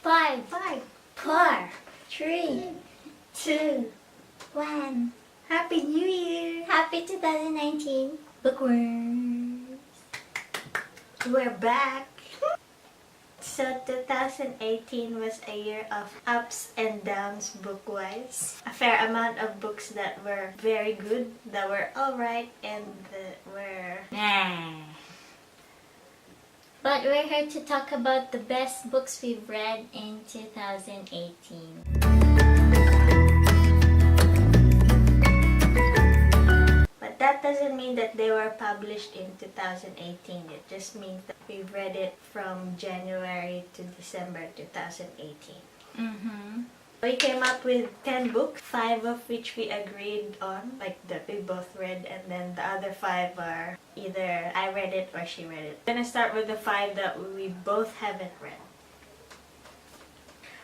5, Five, 4, 3, 2, 1. Happy New Year! Happy 2019 Bookworms! We're back! So 2018 was a year of ups and downs book-wise. A fair amount of books that were very good, that were alright, and that were Nah. But we're here to talk about the best books we've read in 2018. But that doesn't mean that they were published in 2018. It just means that we've read it from January to December 2018. Mm-hmm. We came up with 10 books, 5 of which we agreed on, like that we both read, and then the other 5 are either I read it or she read it. I'm gonna start with the 5 that we both haven't read.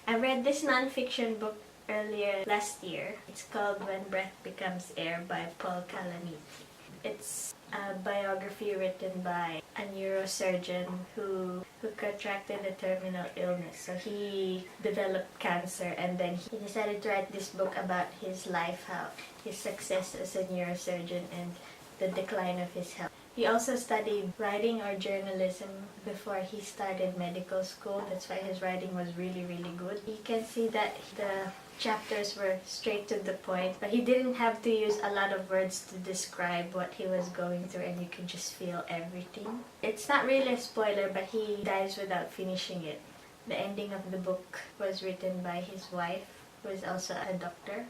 I read this non-fiction book earlier last year. It's called When Breath Becomes Air by Paul Kalanithi. It's a biography written by a neurosurgeon who contracted a terminal illness. So he developed cancer, and then he decided to write this book about his life, how his success as a neurosurgeon and the decline of his health. He also studied writing or journalism before he started medical school. That's why his writing was really, really good. You can see that the chapters were straight to the point, but he didn't have to use a lot of words to describe what he was going through, and you could just feel everything. It's not really a spoiler, but he dies without finishing it. The ending of the book was written by his wife, who is also a doctor.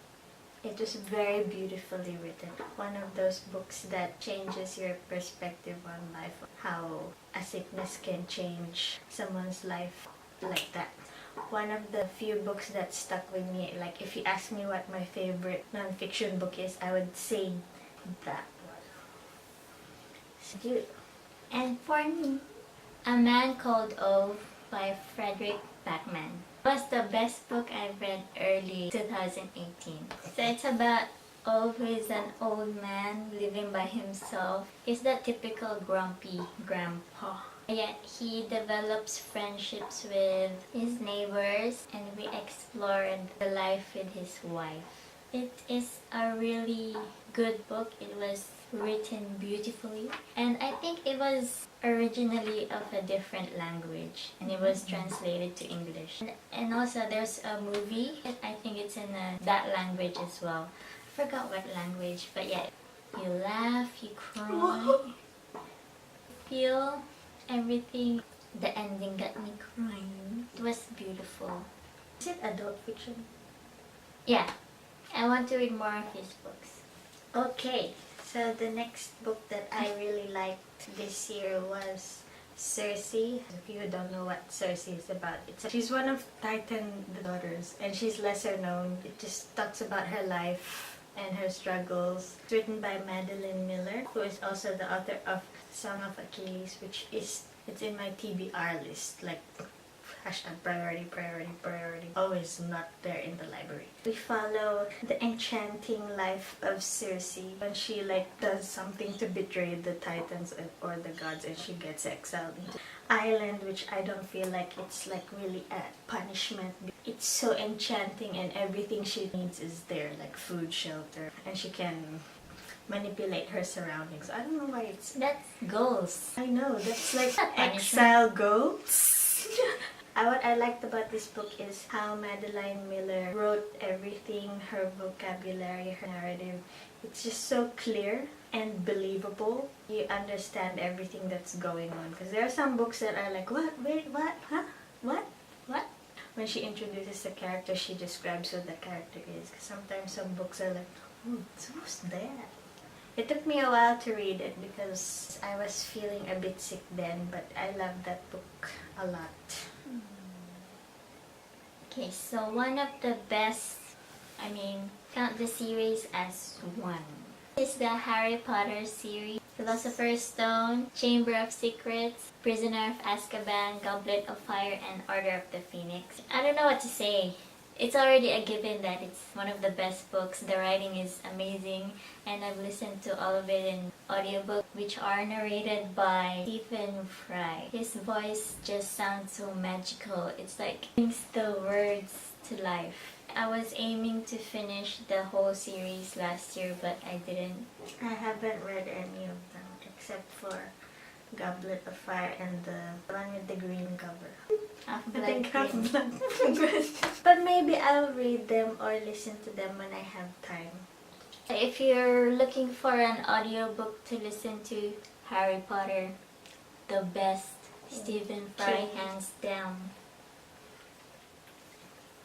It was very beautifully written. One of those books that changes your perspective on life, how a sickness can change someone's life like that. One of the few books that stuck with me, like if you ask me what my favorite non-fiction book is, I would say that one. So, And for me, A Man Called Ove by Frederick Backman was the best book I read early 2018. So it's about Ove, who is an old man living by himself. He's that typical grumpy grandpa. Yet he develops friendships with his neighbors, and we explored the life with his wife. It is a really good book. It was written beautifully, and I think it was originally of a different language, and it was translated to English. And also there's a movie, I think it's in that language as well. I forgot what language, but yeah, you laugh, you cry, feel everything. The ending got me crying. It was beautiful. is it adult fiction? Yeah, I want to read more of his books. Okay, so the next book that I really liked this year was Circe. If you don't know what Circe is about, she's one of Titan the daughters, and she's lesser known. It just talks about her life and her struggles. It's written by Madeline Miller, who is also the author of Song of Achilles, which it's in my TBR list, like hashtag priority, always not there in the library. We follow the enchanting life of Circe when she does something to betray the Titans or the gods, and she gets exiled into island, which I don't feel like it's really a punishment. It's so enchanting, and everything she needs is there, like food, shelter, and she can manipulate her surroundings. I don't know why That's goals. I know, that's like Punishment. exile goals. What I liked about this book is how Madeline Miller wrote everything, her vocabulary, her narrative. It's just so clear and believable. You understand everything that's going on. Because there are some books that are like, what? Wait, what? Huh? What? What? When she introduces the character, she describes who the character is. Because sometimes some books are like, oh, who's that? It took me a while to read it because I was feeling a bit sick then, but I loved that book a lot. Okay, so one of the best, count the series as one, is the Harry Potter series. Philosopher's Stone, Chamber of Secrets, Prisoner of Azkaban, Goblet of Fire, and Order of the Phoenix. I don't know what to say. It's already a given that it's one of the best books. The writing is amazing, and I've listened to all of it in audiobook which are narrated by Stephen Fry. His voice just sounds so magical. It's like brings the words to life. I was aiming to finish the whole series last year, but I didn't. I haven't read any of them except for Goblet of Fire and the one with the green cover. I think Half-Blood. But maybe I'll read them or listen to them when I have time. If you're looking for an audiobook to listen to, Harry Potter, the best. Stephen Fry, hands down.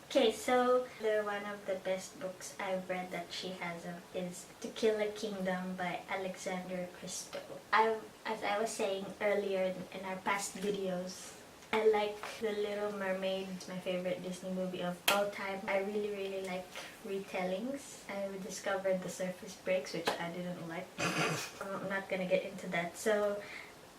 Okay, so one of the best books I've read that she has is To Kill a Kingdom by Alexander Christo. As I was saying earlier in our past videos, I like The Little Mermaid. It's my favorite Disney movie of all time. I really, really like retellings. I discovered The Surface Breaks, which I didn't like. I'm not gonna get into that. So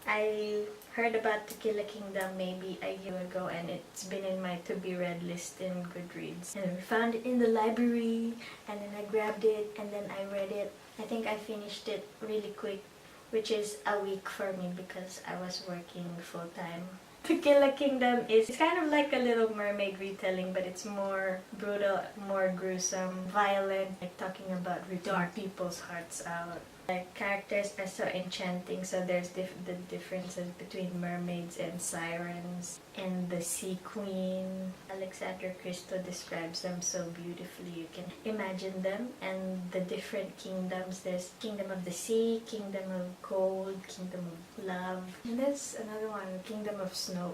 I heard about To Kill a Kingdom maybe a year ago, and it's been in my to-be-read list in Goodreads. And we found it in the library, and then I grabbed it, and then I read it. I think I finished it really quick, which is a week for me because I was working full-time. To Kill a Kingdom is kind of like a Little Mermaid retelling, but it's more brutal, more gruesome, violent, like talking about ripping people's hearts out. The characters are so enchanting, so there's the differences between mermaids and sirens and the Sea Queen. Alexander Christo describes them so beautifully. You can imagine them and the different kingdoms. There's Kingdom of the Sea, Kingdom of Gold, Kingdom of Love, and there's another one, Kingdom of Snow.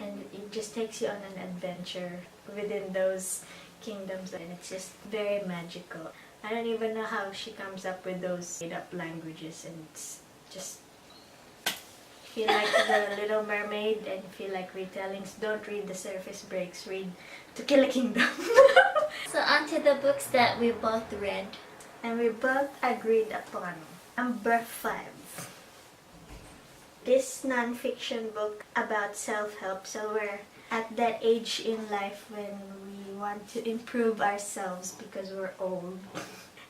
And it just takes you on an adventure within those kingdoms, and it's just very magical. I don't even know how she comes up with those made-up languages, and it's just... If you like The Little Mermaid and if you like retellings, don't read The Surface Breaks, read To Kill a Kingdom. So on to the books that we both read. And we both agreed upon number 5. This non-fiction book about self-help, so we're at that age in life when we want to improve ourselves because we're old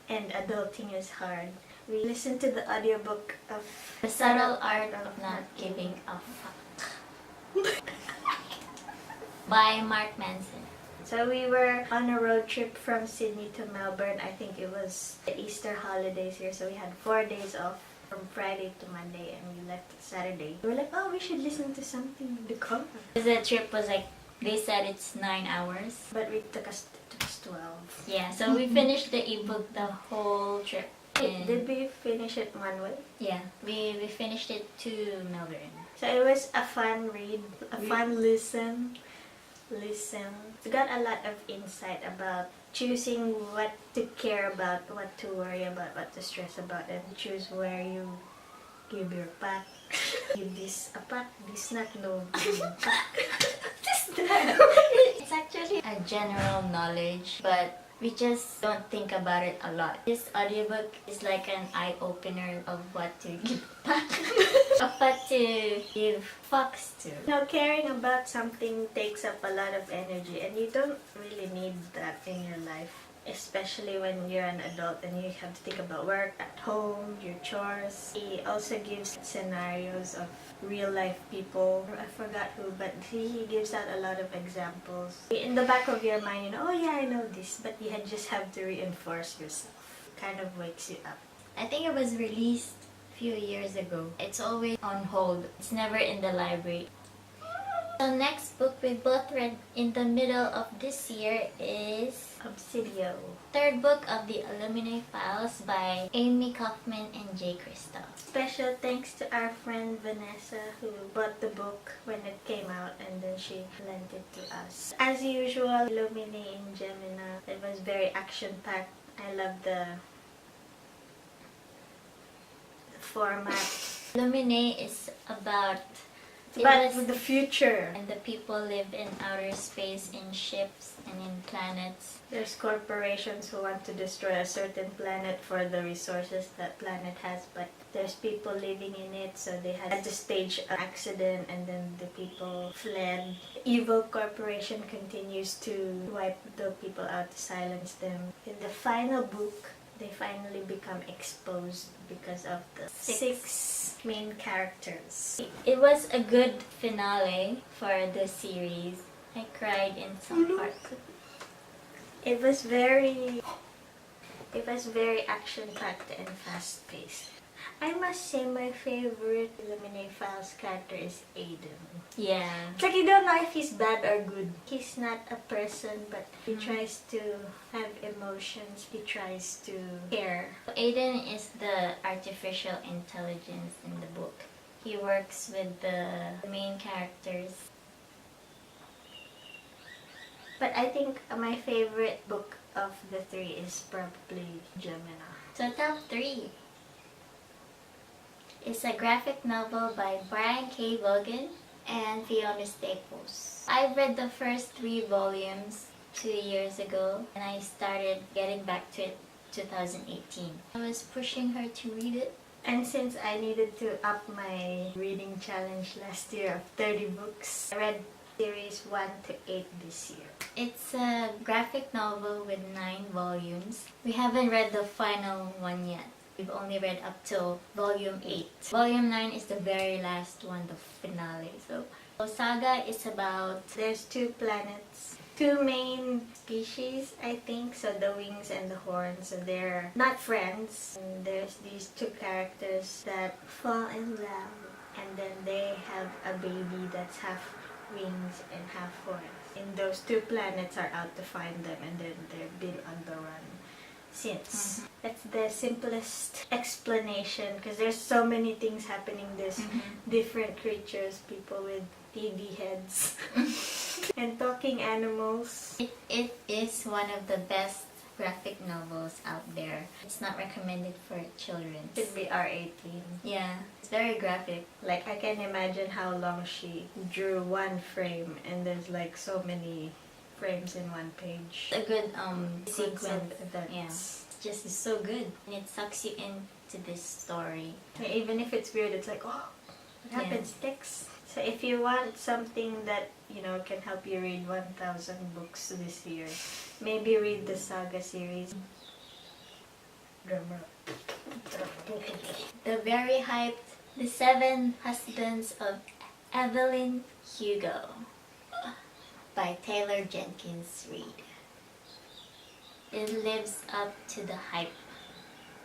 and adulting is hard. We listened to the audiobook of The Subtle Art of Not Giving a Fuck by Mark Manson. So we were on a road trip from Sydney to Melbourne. I think it was the Easter holidays here, so we had 4 days off from Friday to Monday, and we left Saturday. We were like, oh, we should listen to something in the car. The trip was like, they said it's 9 hours. But it took us 12. Yeah, so we finished the ebook the whole trip. Did we finish it one way? Yeah, we finished it to Melbourne. So it was a fun read, a fun listen. We got a lot of insight about choosing what to care about, what to worry about, what to stress about, and choose where you give your pack. Give this a pack, this not no. Give pack. It's actually a general knowledge, but we just don't think about it a lot. This audiobook is like an eye-opener of what to give back, of what to give fucks to. Now, caring about something takes up a lot of energy, and you don't really need that in your life. Especially when you're an adult and you have to think about work, at home, your chores. He also gives scenarios of real life people. I forgot who, but he gives out a lot of examples. In the back of your mind, you know, oh yeah, I know this, but you just have to reinforce yourself. Kind of wakes you up. I think it was released a few years ago. It's always on hold. It's never in the library. The next book we both read in the middle of this year is Obsidio. Third book of the Illuminae Files by Amy Kaufman and Jay Kristoff. Special thanks to our friend Vanessa who bought the book when it came out, and then she lent it to us. As usual, Illuminae in Gemina. It was very action-packed. I love the format. Illuminae is about the future. And the people live in outer space in ships and in planets. There's corporations who want to destroy a certain planet for the resources that planet has, but there's people living in it, so they had to stage an accident and then the people fled. Evil corporation continues to wipe the people out to silence them. In the final book, they finally become exposed because of the six main characters. It was a good finale for the series. I cried in some parts. It was very action-packed and fast-paced. I must say my favorite Lemonade Files character is Aiden. Yeah. It's like you don't know if he's bad or good. He's not a person, but he tries to have emotions. He tries to care. Aiden is the artificial intelligence in the book. He works with the main characters. But I think my favorite book of the three is probably Gemina. So top 3. It's a graphic novel by Brian K. Vaughan and Fiona Staples. I read the first 3 volumes 2 years ago, and I started getting back to it 2018. I was pushing her to read it. And since I needed to up my reading challenge last year of 30 books, I read series 1 to 8 this year. It's a graphic novel with 9 volumes. We haven't read the final one yet. We've only read up till volume 8. Volume 9 is the very last one, the finale. So Saga is about... There's 2 planets, 2 main species, I think. So the wings and the horns. So they're not friends. And there's these 2 characters that fall in love. And then they have a baby that's half wings and half horns. And those 2 planets are out to find them, and then they've been on the run since. That's the simplest explanation, because there's so many things happening. There's different creatures, people with TV heads, and talking animals. It is one of the best graphic novels out there. It's not recommended for children. Should be R18. Yeah, it's very graphic. Like, I can imagine how long she drew one frame, and there's like so many frames in one page. A good Sequence sequence. of events. Yeah, it's just so good, and it sucks you into this story. Yeah, even if it's weird, it's like, oh, what happens next? So if you want something that, you know, can help you read 1,000 books this year, maybe read the Saga series. The very hyped The 7 Husbands of Evelyn Hugo by Taylor Jenkins Reid. It lives up to the hype.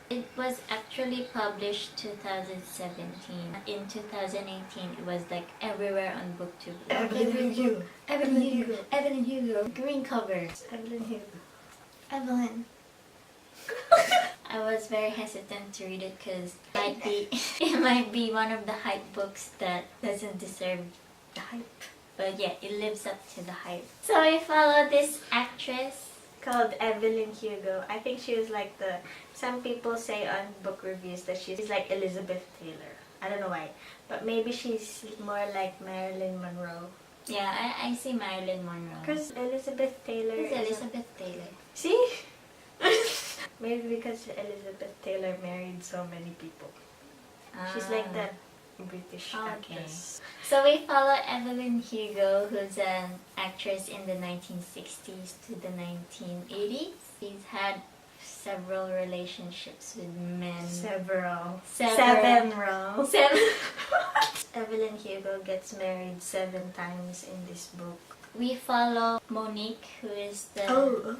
It was actually published 2017. In 2018, it was like everywhere on BookTube. Evelyn Hugo. Evelyn Hugo. Evelyn Hugo. Green cover. Evelyn Hugo. Evelyn. I was very hesitant to read it because it might be one of the hype books that doesn't deserve the hype. But yeah, it lives up to the hype. So I follow this actress Called Evelyn Hugo. I think she was like some people say on book reviews that she's like Elizabeth Taylor. I don't know why. But maybe she's more like Marilyn Monroe. Yeah, I see Marilyn Monroe. Because Elizabeth Taylor Who's Elizabeth Taylor? See? Maybe because Elizabeth Taylor married so many people. She's like that British actress. So we follow Evelyn Hugo, who's an actress in the 1960s to the 1980s. She's had several relationships with men. Several. Several. Evelyn Hugo gets married 7 times in this book. We follow Monique, who is the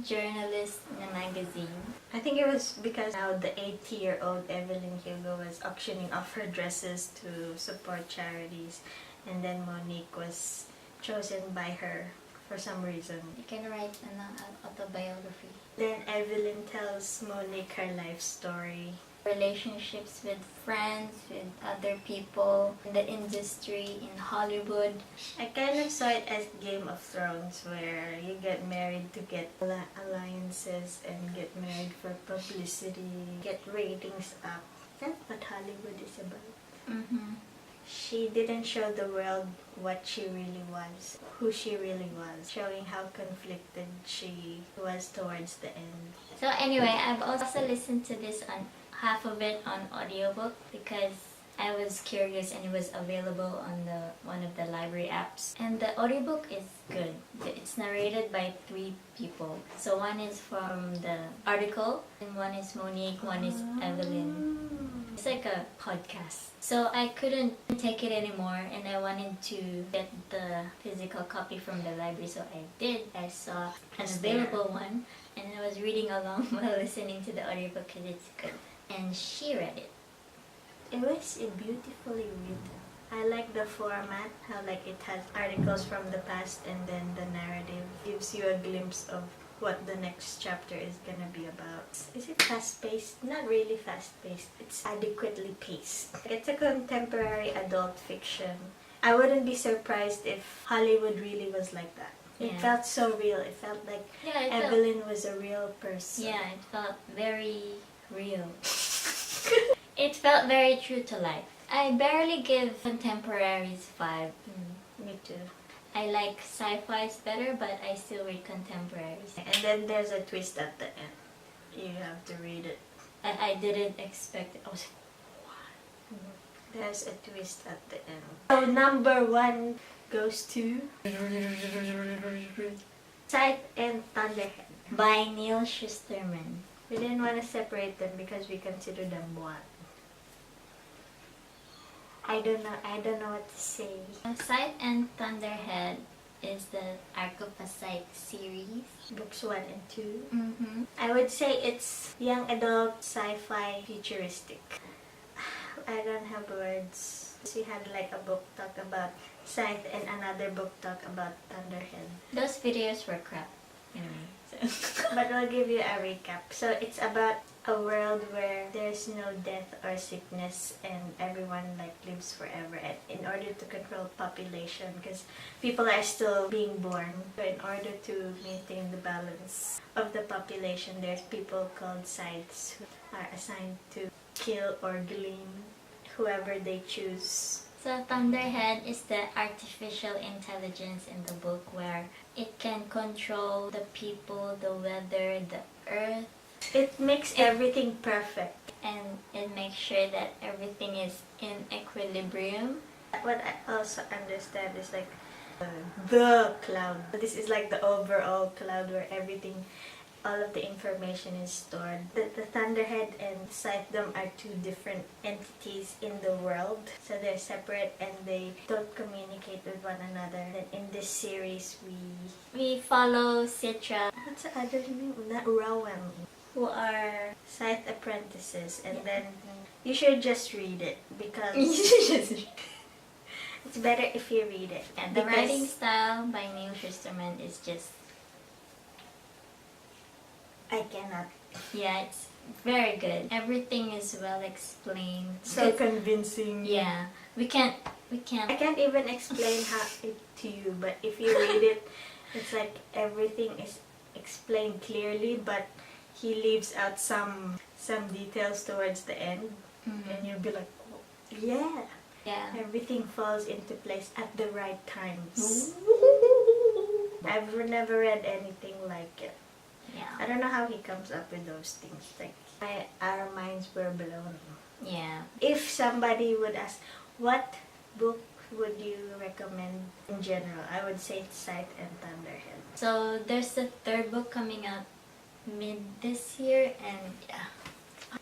journalist in the magazine. I think it was because now the 80-year-old Evelyn Hugo was auctioning off her dresses to support charities, and then Monique was chosen by her for some reason. You can write an autobiography. Then Evelyn tells Monique her life story. Relationships with friends, with other people in the industry, in Hollywood. I kind of saw it as Game of Thrones, where you get married to get alliances and get married for publicity, get ratings up. That's what Hollywood is about. She didn't show the world what she really was, who she really was, showing how conflicted she was towards the end. So anyway, I've also listened to this on half of it on audiobook because I was curious and it was available on the one of the library apps. And the audiobook is good. It's narrated by 3 people. So one is from the article, and one is Monique, one is Evelyn. It's like a podcast. So I couldn't take it anymore and I wanted to get the physical copy from the library. So I did. I saw an available one and I was reading along while listening to the audiobook because it's good. And she read it. It was beautifully written. I like the format, how like it has articles from the past and then the narrative gives you a glimpse of what the next chapter is gonna be about. Is it fast-paced? Not really fast-paced. It's adequately paced. It's a contemporary adult fiction. I wouldn't be surprised if Hollywood really was like that. It Yeah. felt so real. It felt like Evelyn was a real person. Yeah, it felt very real. It felt very true to life. I barely give contemporaries 5. Me too. I like sci-fis better, but I still read contemporaries. And then there's a twist at the end. You have to read it. I didn't expect it. I was like, what? There's a twist at the end. So number 1 goes to Scythe and Thunderhead. By Neil Schusterman. We didn't want to separate them because we consider them one. I don't know what to say. Scythe and Thunderhead is the Arc of a Scythe series. Books 1 and 2. Mm-hmm. I would say it's young adult sci-fi futuristic. I don't have words. We had like a book talk about Scythe and another book talk about Thunderhead. Those videos were crap. Anyway. But I'll give you a recap. So it's about a world where there's no death or sickness and everyone like lives forever, and in order to control population, because people are still being born, so in order to maintain the balance of the population, there's people called scythes who are assigned to kill or glean whoever they choose. So Thunderhead is the artificial intelligence in the book where it can control the people, the weather, the earth. It makes everything perfect. And it makes sure that everything is in equilibrium. What I also understand is like the cloud. This is like the overall cloud where everything, all of the information is stored. The Thunderhead and Scythedom are 2 different entities in the world. So they're separate and they don't communicate with one another. And in this series, We follow Citra, what's the other name? Not Rowan. Who are Scythe apprentices. And then you should just read it because it's better if you read it. and the writing style by Neil Schusterman is just, I cannot. yeah, it's very good. Everything is well explained. So Good- convincing. Yeah, we can't. I can't even explain it to you, but if you read it, it's like everything is explained clearly, but he leaves out some details towards the end, and you'll be like, oh, yeah, Yeah. everything falls into place at the right times. I've never read anything like it. Yeah. I don't know how he comes up with those things. Like, our minds were blown. Yeah. If somebody would ask, what book would you recommend in general? I would say Scythe and Thunderhead. So there's the 3rd book coming out mid this year, and yeah.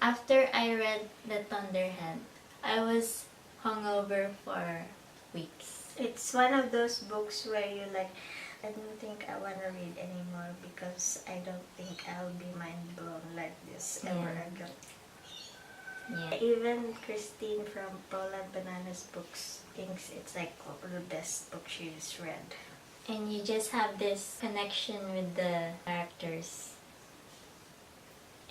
After I read the Thunderhead, I was hungover for weeks. It's one of those books where you like, I don't think I want to read anymore because I don't think I'll be mind blown like this ever Yeah. again. Yeah. Even Christine from Poland Bananas Books thinks it's like the best book she's read. And you just have this connection with the characters.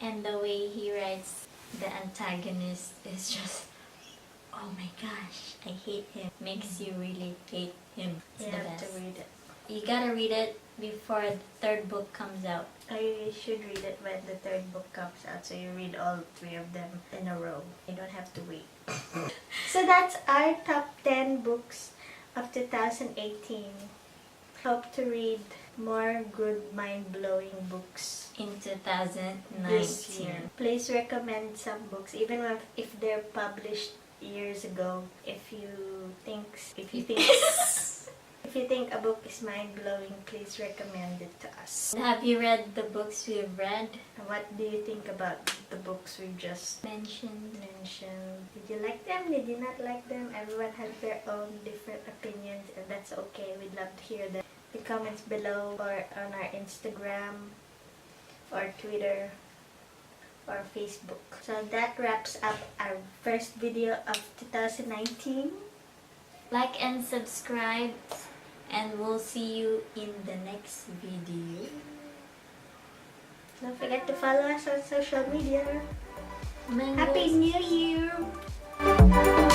And the way he writes the antagonist is just, oh my gosh, I hate him. Makes you really hate him. It's You the have best. to read it. You gotta read it before the 3rd book comes out. You should read it when the 3rd book comes out, so you read all 3 of them in a row. You don't have to wait. So that's our top 10 books of 2018. Hope to read more good mind-blowing books In 2019. this year. Please recommend some books, even if they're published years ago. If you think if you think a book is mind-blowing, please recommend it to us. Have you read the books we've read? What do you think about the books we just Mentioned. mentioned? Did you like them? Did you not like them? Everyone has their own different opinions, and that's okay. We'd love to hear them. The comments below or on our Instagram or Twitter or Facebook. So that wraps up our first video of 2019. Like and subscribe, and we'll see you in the next video. Don't forget to follow us on social media. Mangoes. Happy New Year!